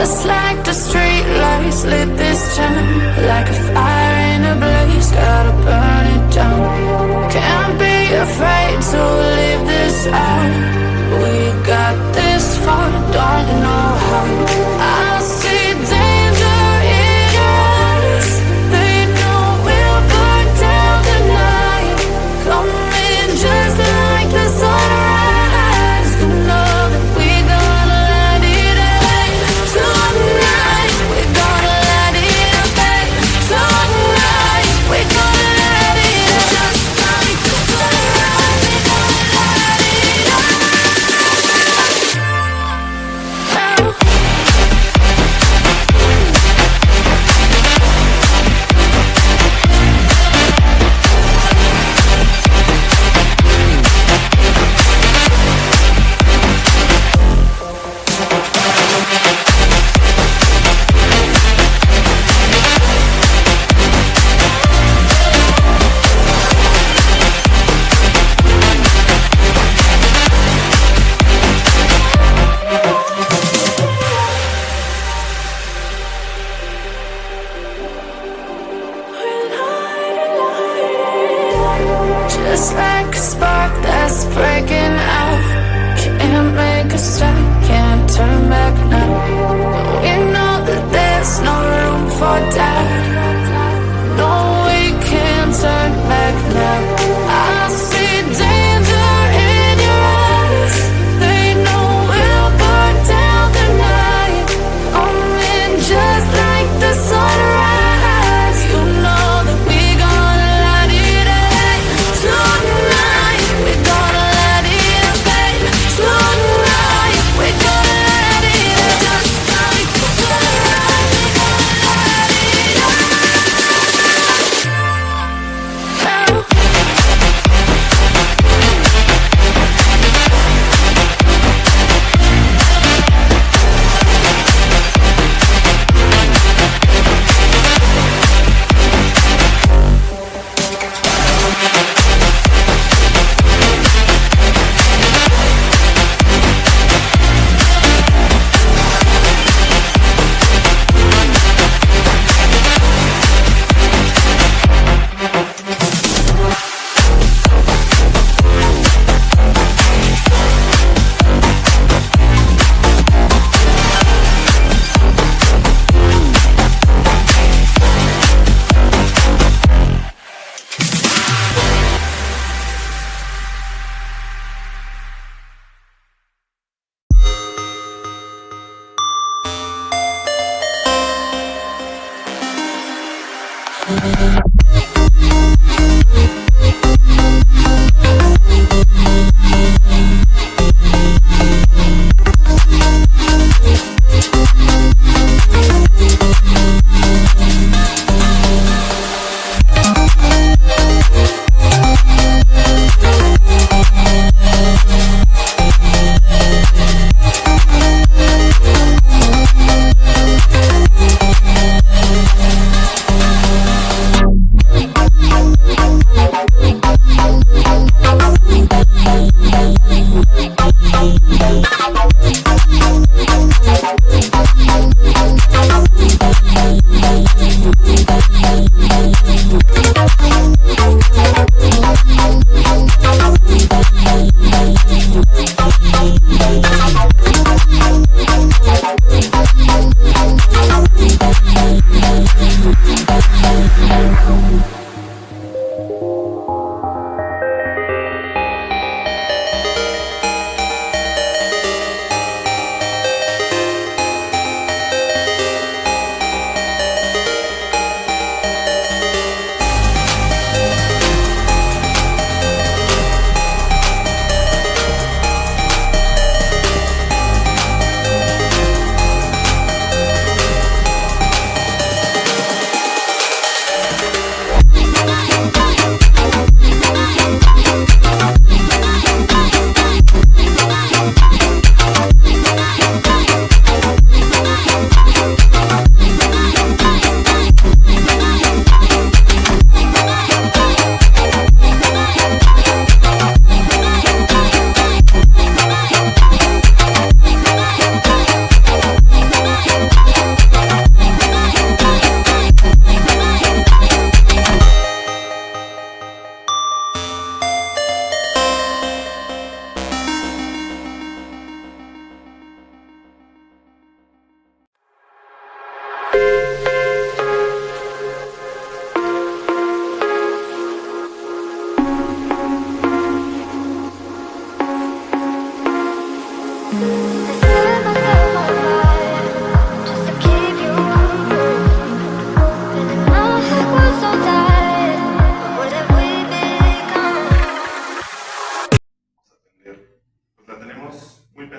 Just like the street lights lit this town, like a fire in a blaze, gotta burn it down. Can't be afraid to leave this out. We got this far, don't know how. I see danger in your eyes. They know we'll burn down the night. Coming just like the sunrise. You know that we gonna let it end. Tonight we gonna let it end. Tonight we gonna let it end. Just like the sunrise, we gonna let it end. Just like a spark that's breaking out. Can't make a stop, can't turn back now. We know that there's no room for doubt. No, we can't turn back now. I see danger in your eyes. They know we'll burn down the night. Coming just like the sunrise. You know that we gonna let it end. Tonight we gonna let it end. Tonight we gonna let it end.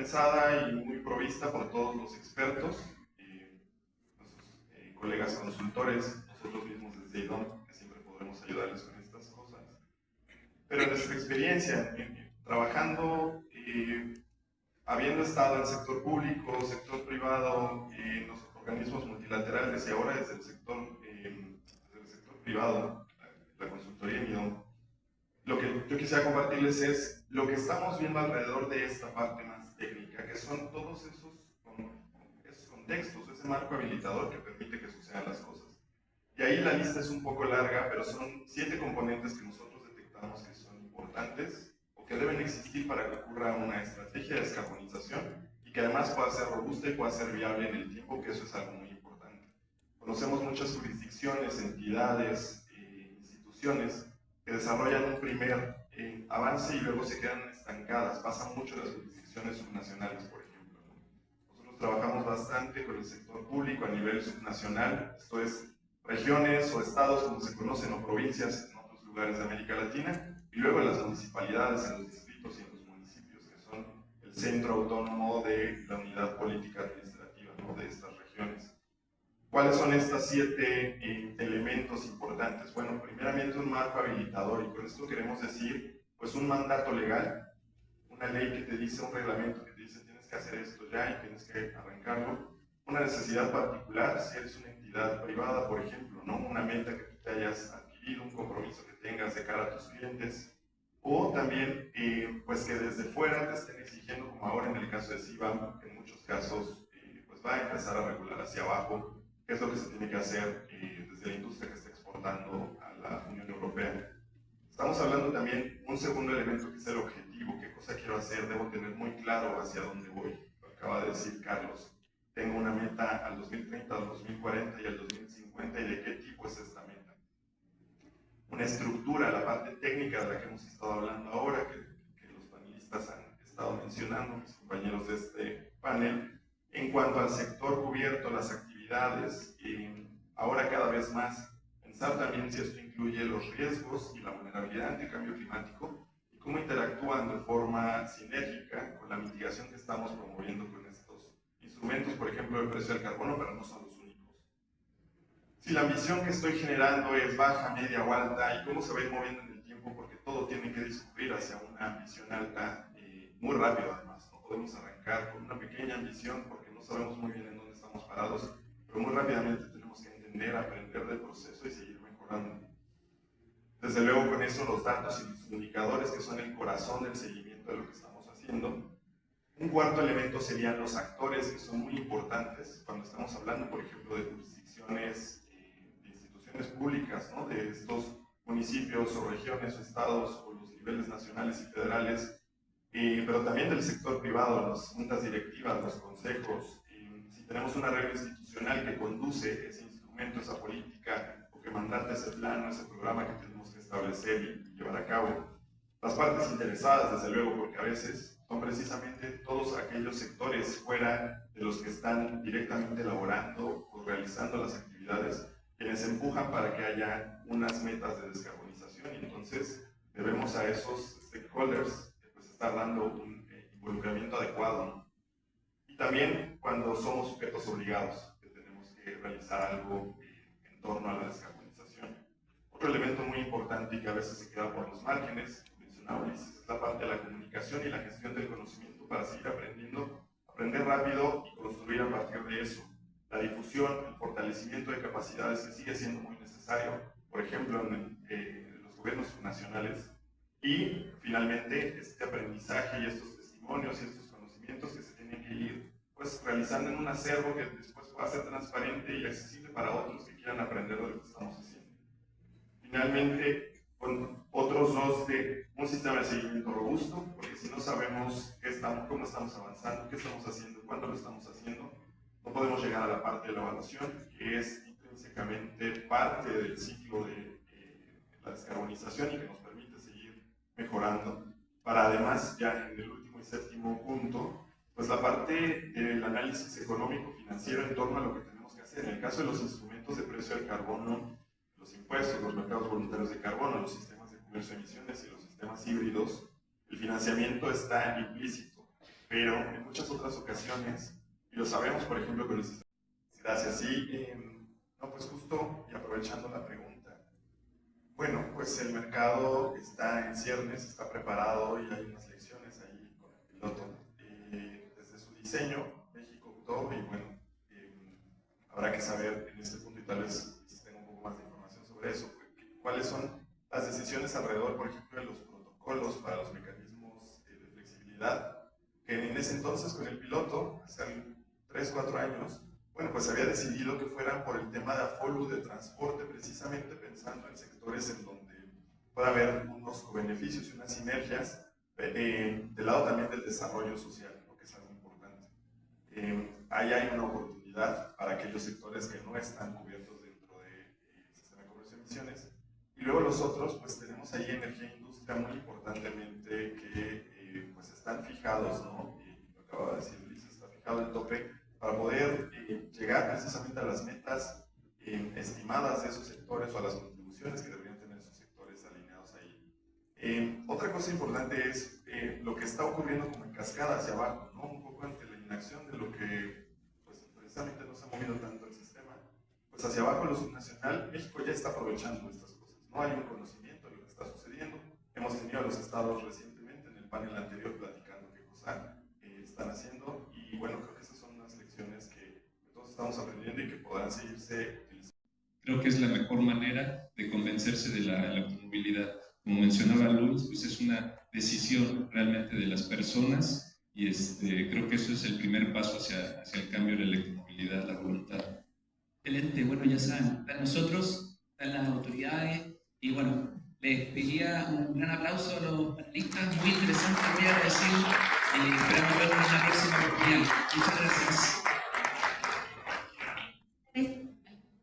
pensada y muy provista por todos los expertos, nuestros colegas consultores, nosotros mismos desde IDOM, que siempre podremos ayudarles con estas cosas. Pero en nuestra experiencia, trabajando, habiendo estado en sector público, sector privado, en los organismos multilaterales y ahora desde el sector privado, la consultoría en IDOM, lo que yo quisiera compartirles es lo que estamos viendo alrededor de esta parte más técnica, que son todos esos contextos, ese marco habilitador que permite que sucedan las cosas. Y ahí la lista es un poco larga, pero son 7 componentes que nosotros detectamos que son importantes o que deben existir para que ocurra una estrategia de descarbonización y que además pueda ser robusta y pueda ser viable en el tiempo, que eso es algo muy importante. Conocemos muchas jurisdicciones, entidades, instituciones que desarrollan un primer avance y luego se quedan estancadas. Pasa mucho en las jurisdicciones subnacionales, por ejemplo, ¿no? Nosotros trabajamos bastante con el sector público a nivel subnacional, esto es regiones o estados como se conocen o provincias en otros lugares de América Latina, y luego en las municipalidades, en los distritos y en los municipios, que son el centro autónomo de la unidad política administrativa, ¿no?, de estas regiones. ¿Cuáles son estos 7 elementos importantes? Bueno, primeramente un marco habilitador, y con esto queremos decir, pues un mandato legal, una ley que te dice, un reglamento que te dice tienes que hacer esto ya y tienes que arrancarlo, una necesidad particular, si eres una entidad privada, por ejemplo, ¿no?, una meta que tú te hayas adquirido, un compromiso que tengas de cara a tus clientes, o también, pues que desde fuera te estén exigiendo, como ahora en el caso de CBAM, que en muchos casos pues va a empezar a regular hacia abajo, qué es lo que se tiene que hacer desde la industria que está exportando a la Unión Europea. Estamos hablando también un segundo elemento que es el objetivo, qué cosa quiero hacer, debo tener muy claro hacia dónde voy. Lo acaba de decir Carlos, tengo una meta al 2030, al 2040 y al 2050, y de qué tipo es esta meta. Una estructura, la parte técnica de la que hemos estado hablando ahora, que los panelistas han estado mencionando, mis compañeros de este panel, en cuanto al sector cubierto, las actividades, ahora cada vez más, pensar también si esto incluye los riesgos y la vulnerabilidad ante el cambio climático y cómo interactúan de forma sinérgica con la mitigación que estamos promoviendo con estos instrumentos, por ejemplo, el precio del carbono, pero no son los únicos. Si la ambición que estoy generando es baja, media o alta, y cómo se va a ir moviendo en el tiempo, porque todo tiene que discurrir hacia una ambición alta, muy rápido además. No podemos arrancar con una pequeña ambición porque no sabemos muy bien en dónde estamos parados, pero muy rápidamente tenemos que entender, aprender del proceso y seguir mejorando. Desde luego con eso los datos y los indicadores, que son el corazón del seguimiento de lo que estamos haciendo. Un cuarto elemento serían los actores, que son muy importantes cuando estamos hablando, por ejemplo, de jurisdicciones, de instituciones públicas, ¿no?, de estos municipios o regiones o estados o los niveles nacionales y federales, pero también del sector privado, las juntas directivas, los consejos. Si tenemos una regla institucional que conduce ese instrumento, esa política, o que mandata ese plan o ese programa que tenemos que establecer y llevar a cabo. Las partes interesadas, desde luego, porque a veces son precisamente todos aquellos sectores fuera de los que están directamente elaborando o realizando las actividades, quienes empujan para que haya unas metas de descarbonización, y entonces debemos a esos stakeholders pues estar dando un involucramiento adecuado, ¿no? Y también cuando somos sujetos obligados, que tenemos que realizar algo en torno a la descarbonización. Otro elemento muy importante y que a veces se queda por los márgenes, mencionaba Ulises, es la parte de la comunicación y la gestión del conocimiento para seguir aprendiendo, aprender rápido y construir a partir de eso. La difusión, el fortalecimiento de capacidades que sigue siendo muy necesario, por ejemplo, en los gobiernos nacionales. Y finalmente, este aprendizaje y estos testimonios y estos conocimientos que se tienen que ir pues realizando en un acervo que después pueda ser transparente y accesible para otros que quieran aprender de lo que estamos haciendo. Finalmente, con otros dos, de un sistema de seguimiento robusto, porque si no sabemos cómo estamos avanzando, qué estamos haciendo, cuándo lo estamos haciendo, no podemos llegar a la parte de la evaluación, que es intrínsecamente parte del ciclo de la descarbonización y que nos permite seguir mejorando. Para además, ya en el último y séptimo punto, pues la parte del análisis económico financiero en torno a lo que tenemos que hacer. En el caso de los instrumentos de precio del carbono, los impuestos, los mercados voluntarios de carbono, los sistemas de comercio de emisiones y los sistemas híbridos, el financiamiento está implícito. pero en muchas otras ocasiones, y lo sabemos, por ejemplo, con el sistema de gracias, sí, no, pues justo, y aprovechando la pregunta, bueno, pues el mercado está en ciernes, está preparado y hay unas lecciones ahí con el piloto. Desde su diseño, México optó, y bueno, habrá que saber en este punto, y tal vez si tengo un poco más de información sobre eso, cuáles son las decisiones alrededor, por ejemplo, de los protocolos para los mecanismos de flexibilidad, que en ese entonces con el piloto, hace 3, 4 años, bueno, pues se había decidido que fueran por el tema de afolu, de transporte, precisamente pensando en sectores en donde pueda haber unos beneficios y unas sinergias, del lado también del desarrollo social, ¿no? Que es algo importante. Ahí hay una oportunidad para aquellos sectores que no están cubiertos dentro del sistema de comercio de emisiones. Y luego los otros, pues tenemos ahí energía e industria muy importantemente que pues están fijados, ¿no? Lo acaba de decir Luis, está fijado el tope para poder llegar precisamente a las metas estimadas de esos sectores, o a las contribuciones que deberían tener esos sectores alineados ahí. Otra cosa importante es lo que está ocurriendo como en cascada hacia abajo, ¿no? Un poco ante la inacción de lo que pues, precisamente no se ha movido tanto el sistema, pues hacia abajo lo subnacional, México ya está aprovechando estas cosas, ¿no? Hay un conocimiento de lo que está sucediendo. Hemos tenido a los estados recientemente en el panel anterior platicando qué cosa están haciendo, y bueno, creo que esas son unas lecciones que todos estamos aprendiendo y que podrán seguirse utilizando. Creo que es la mejor manera de convencerse de la automovilidad. Como mencionaba Luis, pues es una decisión realmente de las personas, y creo que eso es el primer paso hacia el cambio de la electromovilidad, la voluntad. Excelente, bueno, ya saben, para nosotros, para las autoridades, y bueno, les pediría un gran aplauso a los panelistas, muy interesante, voy a agradecer, esperamos vernos en la próxima oportunidad. Muchas gracias.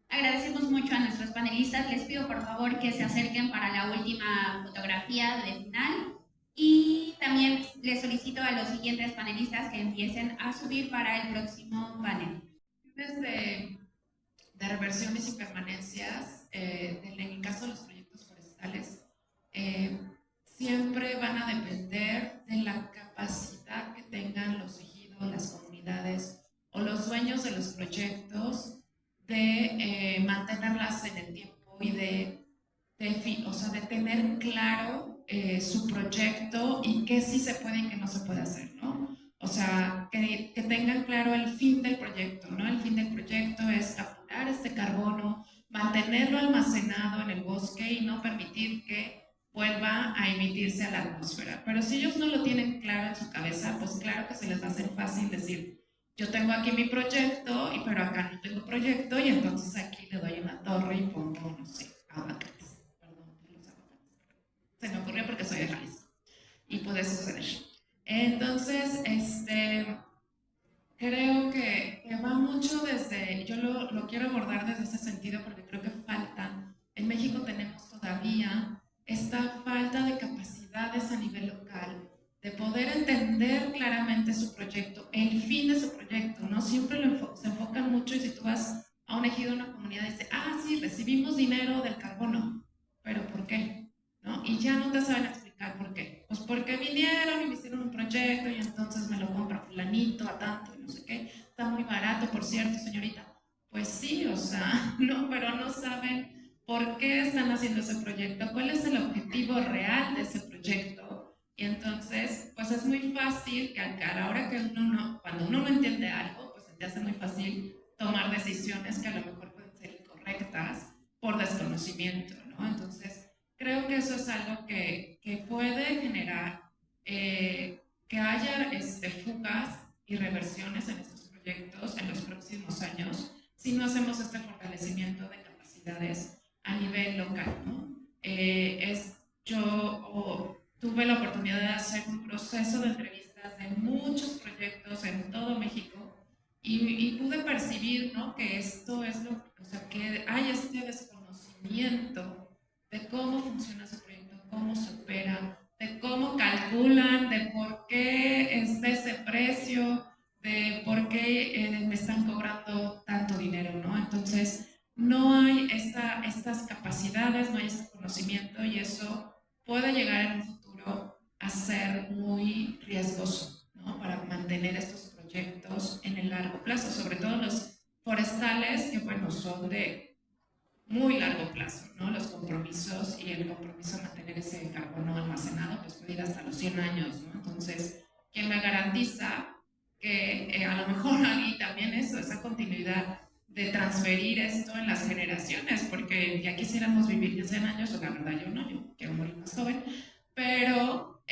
Agradecemos mucho a nuestros panelistas. Les pido por favor que se acerquen para la última fotografía de final, y también les solicito a los siguientes panelistas que empiecen a subir para el próximo panel. De reversiones y permanencias, en el caso de los proyectos forestales, siempre van a depender de la capacidad que tengan los ejidos, las comunidades o los dueños de los proyectos de mantenerlas en el tiempo y de tener claro su proyecto y qué sí se puede y qué no se puede hacer, ¿no? O sea, que tengan claro el fin del proyecto, ¿no? El fin del proyecto es capturar este carbono, mantenerlo almacenado en el bosque y no permitir que vuelva a emitirse a la atmósfera. Pero si ellos no lo tienen claro en su cabeza, pues claro que se les va a hacer fácil decir, yo tengo aquí mi proyecto, pero acá no tengo proyecto, y entonces aquí le doy una torre y pongo, no sé, aguacates. Perdón, los aguacates. Se me ocurrió porque soy de Jalisco y puede suceder. Entonces, creo que va mucho desde, yo lo quiero abordar desde ese sentido porque creo que falta, en México tenemos todavía esta falta de capacidades a nivel local, de poder entender claramente su proyecto, el fin de su proyecto, ¿no? Siempre se enfocan mucho, y si tú vas a un ejido, a una comunidad, dice, sí, recibimos dinero del carbono, pero ¿por qué? ¿No? Y ya no te saben explicar por qué. Pues porque vinieron y me hicieron un proyecto y entonces me lo compra fulanito a tanto y no sé qué. Está muy barato, por cierto, señorita. Pues sí, o sea, no, pero no saben por qué están haciendo ese proyecto, cuál es el objetivo real de ese proyecto. Y entonces, pues es muy fácil que a la hora que cuando uno no entiende algo, pues se te hace muy fácil tomar decisiones que a lo mejor pueden ser incorrectas por desconocimiento, ¿no? Entonces, creo que eso es algo que puede generar que haya fugas y reversiones en estos proyectos en los próximos años si no hacemos este fortalecimiento de capacidades a nivel local, ¿no? Yo tuve la oportunidad de hacer un proceso de entrevistas de muchos proyectos en todo México y pude percibir, ¿no? Que esto es que hay este desconocimiento de cómo funciona su proyecto, cómo se opera, de cómo calculan, de por qué es de ese precio, de por qué me están cobrando tanto dinero, ¿no? Entonces, no hay estas capacidades, no hay este conocimiento, y eso puede llegar en un futuro a ser muy riesgoso, ¿no? Para mantener mantener estos proyectos en el largo plazo, sobre todo los forestales, que bueno, son de muy largo plazo, ¿no? Los compromisos y el compromiso de mantener ese carbono almacenado, pues puede ir hasta los 100 años, ¿no? Entonces, ¿quién me garantiza que a lo mejor ahí también eso, esa continuidad de transferir esto en las generaciones? Porque ya quisiéramos vivir 100 años, o la verdad yo no, yo quiero morir más joven, pero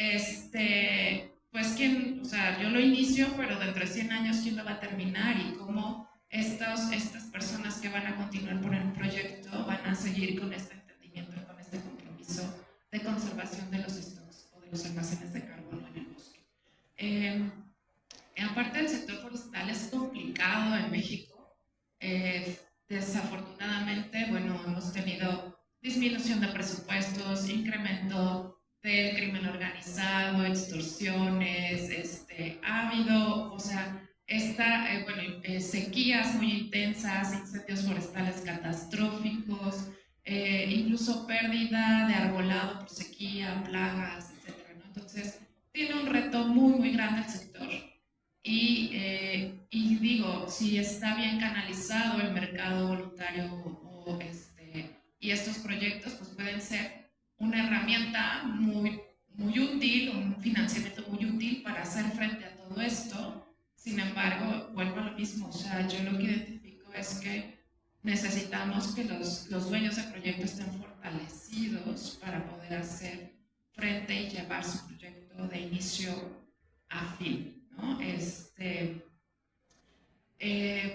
pues quién, o sea, yo lo inicio, pero dentro de 100 años quién lo va a terminar y cómo estas personas que van a continuar por el proyecto van a seguir con este entendimiento, con este compromiso de conservación de los stocks o de los almacenes de carbono en el bosque. Aparte del sector forestal es complicado en México. Desafortunadamente, bueno, hemos tenido disminución de presupuestos, incremento del crimen organizado, extorsiones, ha habido, o sea, sequías muy intensas, incendios forestales catastróficos, incluso pérdida de arbolado por sequía, plagas, etc., ¿no? Entonces, tiene un reto muy, muy grande el sector. Y digo, si está bien canalizado el mercado voluntario y estos proyectos, pues pueden ser una herramienta muy, muy útil, un financiamiento muy útil para hacer frente a todo esto. Sin embargo, vuelvo a lo mismo, o sea, yo lo que identifico es que necesitamos que los dueños de proyectos estén fortalecidos para poder hacer frente y llevar su proyecto de inicio a fin, ¿no?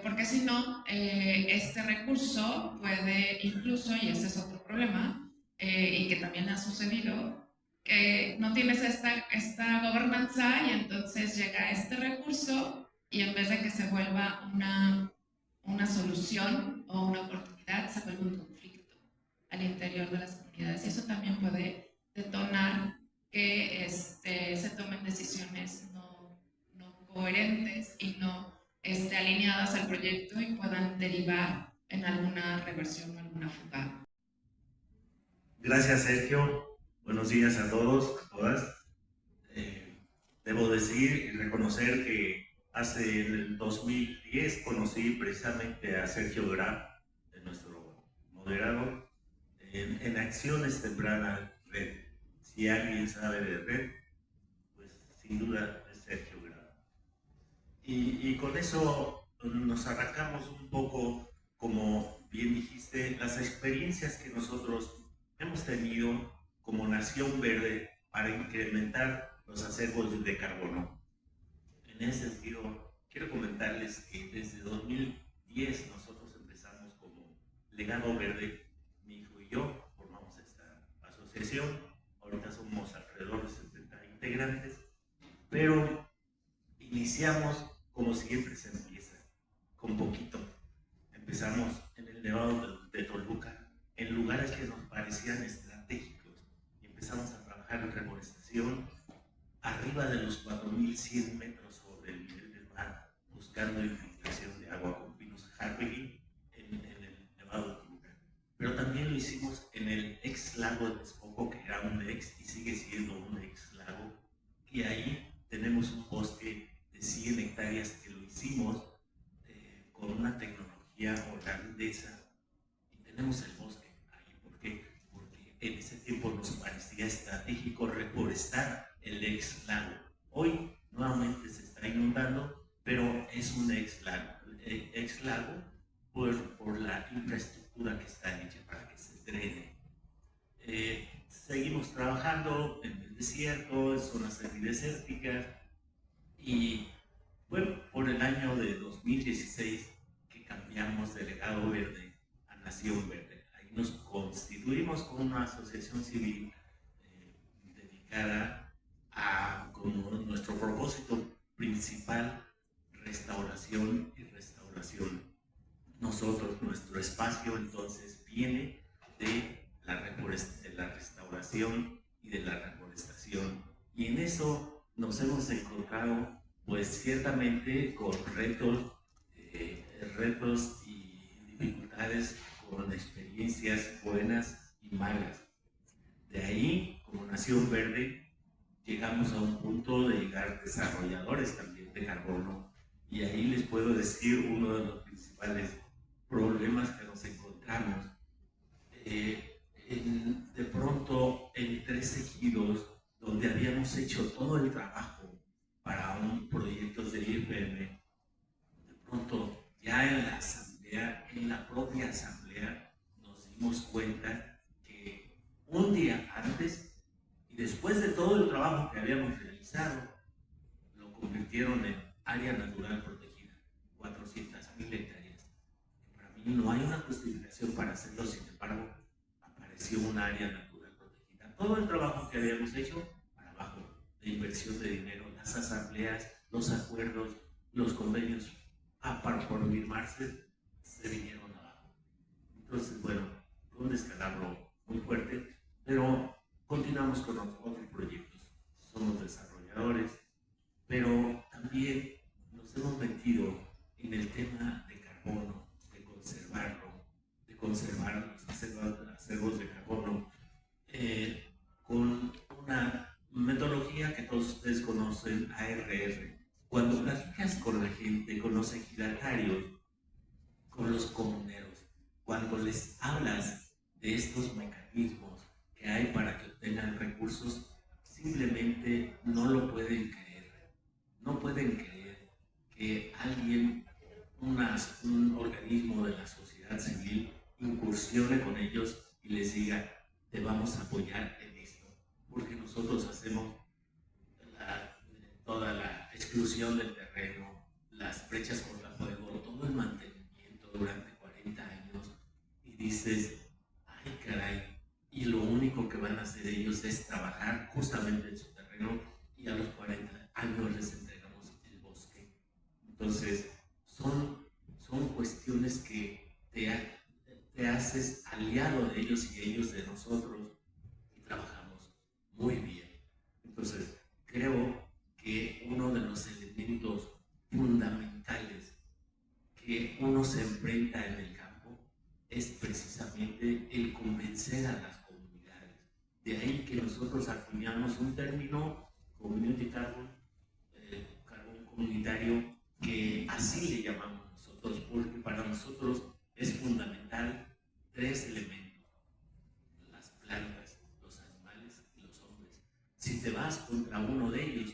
Porque si no, este recurso puede incluso, y ese es otro problema, y que también ha sucedido, que no tienes esta gobernanza y entonces llega este recurso y en vez de que se vuelva una solución o una oportunidad, se vuelve un conflicto al interior de las comunidades. Y eso también puede detonar que se tomen decisiones no coherentes y no alineadas al proyecto y puedan derivar en alguna reversión o alguna fuga. Gracias, Sergio. Buenos días a todos, a todas. Debo decir y reconocer que hace el 2010 conocí precisamente a Sergio Graf, nuestro moderador, en acciones tempranas Red. Si alguien sabe de Red, pues sin duda es Sergio Graf. Y con eso nos arrancamos un poco, como bien dijiste, las experiencias que nosotros hemos tenido como Nación Verde para incrementar los acervos de carbono. En ese sentido, quiero comentarles que desde 2010 nosotros empezamos como Legado Verde, mi hijo y yo formamos esta asociación. Ahorita somos alrededor de 70 integrantes, pero iniciamos como siempre se empieza, con poquito. Empezamos en el Nevado de Toluca, en lugares que nos parecían estratégicos, y empezamos a trabajar en reforestación arriba de los 4.100 metros sobre el nivel del mar, buscando infiltración de agua con pinos Harvey en el Nevado de Toluca. Pero también lo hicimos en el ex lago de Texcoco, que era un ex y sigue siendo un ex lago, y ahí tenemos un bosque de 100 hectáreas que lo hicimos con una tecnología holandesa, y tenemos el bosque ahí. ¿Por qué? Porque en ese tiempo nos parecía estratégico reforestar el ex lago. Hoy nuevamente se está inundando, pero es un ex lago por la infraestructura que está hecha para que se drene. Seguimos trabajando en el desierto, en zonas semidesérticas, y bueno, por el año de 2016 que cambiamos de Legado Verde a Nación Verde. Ahí nos constituimos con una asociación civil dedicada a, como nuestro propósito principal, restauración y restauración. Nuestro espacio entonces viene de la restauración y de la reforestación, y en eso nos hemos encontrado pues ciertamente con retos y dificultades, con experiencias buenas y malas. De ahí, como Nación Verde, llegamos a un punto de llegar desarrolladores también de carbono. Y ahí les puedo decir uno de los principales problemas que nos encontramos. De pronto, en 3 ejidos, donde habíamos hecho todo el trabajo para un proyecto del IFM, de pronto ya en la asamblea, en la propia asamblea, nos dimos cuenta que un día antes y después de todo el trabajo que habíamos realizado, lo convirtieron en área natural protegida, 400.000 hectáreas. Para mí no hay una justificación para hacerlo, sin embargo, apareció un área natural protegida. Todo el trabajo que habíamos hecho, para abajo, de inversión de dinero, las asambleas, los acuerdos, los convenios para por firmarse, se vinieron abajo. Entonces, bueno, fue un descalabro muy fuerte, pero continuamos con otros proyectos. Somos desarrolladores, pero también nos hemos metido en el tema de carbono, de conservarlo, de conservar los acervos de carbono, con una metodología que todos ustedes conocen, ARR. Cuando platicas con la gente, con los ejidatarios, con los comuneros, cuando les hablas de estos mecanismos que hay para que obtengan recursos, simplemente no lo pueden creer. No pueden creer que alguien, un organismo de la sociedad civil, incursione con ellos y les diga, te vamos a apoyar en esto, porque nosotros hacemos toda la exclusión del terreno, las brechas cortafuegos, todo el mantenimiento durante 40 años, y dices, ay caray, y lo único que van a hacer ellos es trabajar justamente en su terreno, y a los 40 años les entregamos el bosque. Entonces, son cuestiones que te haces aliado de ellos y ellos de nosotros, y trabajamos muy bien. Entonces, creo que uno de los elementos fundamentales que uno se enfrenta en el campo es precisamente el convencer a las comunidades. De ahí que nosotros acuñamos un término, community carbon, carbón comunitario, que así le llamamos nosotros, porque para nosotros es fundamental 3 elementos: las plantas, los animales y los hombres. Si te vas contra uno de ellos,